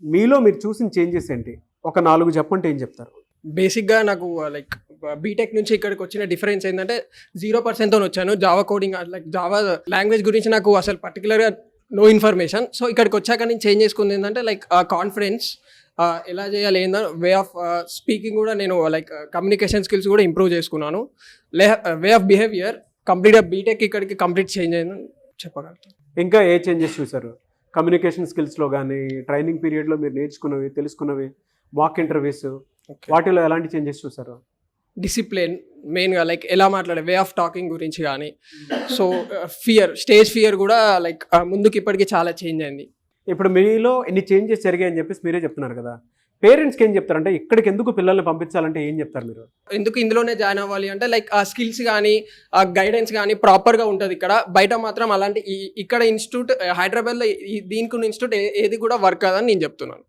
మీలో మీరు చూసిన చేంజెస్ ఏంటి? ఒక 4 చెప్పంటే ఏం చెప్తారు? బేసిక్‌గా నాకు లైక్ బీటెక్ నుంచి ఇక్కడికి వచ్చిన డిఫరెన్స్ ఏంటంటే 0% తోని వచ్చాను. Java coding like Java language గురించి నాకు అసలు పర్టిక్యులర్‌గా నో ఇన్ఫర్మేషన్. సో ఇక్కడికి వచ్చాక నేను చేంజ్ చేసుకుంది ఏంటంటే లైక్ కాన్ఫిడెన్స్ ఎలా చేయాలి ఏందో వే ఆఫ్ స్పీకింగ్ కూడా నేను లైక్ కమ్యూనికేషన్ స్కిల్స్ కూడా ఇంప్రూవ్ చేసుకున్నాను. వే ఆఫ్ బిహేవియర్ కంప్లీట్‌గా బీటెక్ ఇక్కడికి కంప్లీట్ చేంజ్ అయిందని చెప్పగలుగుతాను. ఇంకా ఏ చేంజెస్ చూసారు? కమ్యూనికేషన్ స్కిల్స్‌లో గానీ, ట్రైనింగ్ పీరియడ్‌లో మీరు నేర్చుకున్నవి, తెలుసుకున్నవి, మాక్ ఇంటర్వ్యూస్ వాటిలో ఎలాంటి చేంజెస్ చూసారు? డిసిప్లిన్ మెయిన్‌గా లైక్ ఎలా మాట్లాడే వే ఆఫ్ టాకింగ్ గురించి కానీ సో స్టేజ్ ఫియర్ కూడా లైక్ ముందుకి ఇప్పటికి చాలా చేంజ్ అయింది. ఇప్పుడు మీలో ఎన్ని చేంజెస్ జరిగాయని చెప్పేసి మీరే చెప్తున్నారు కదా! పేరెంట్స్‌కి ఏం చెప్తారంటే ఇక్కడికి ఎందుకు పిల్లల్ని పంపించాలంటే ఏం చెప్తారు మీరు? ఎందుకు ఇందులోనే జాయిన్ అవ్వాలి అంటే లైక్ ఆ స్కిల్స్ కానీ ఆ గైడెన్స్ కానీ ప్రాపర్గా ఉంటుంది ఇక్కడ. బయట మాత్రం అలాంటి ఇక్కడ ఇన్స్టిట్యూట్ హైదరాబాద్లో దీనికి ఉన్న ఇన్స్టిట్యూట్ ఏది కూడా వర్క్ కాదని నేను చెప్తున్నాను.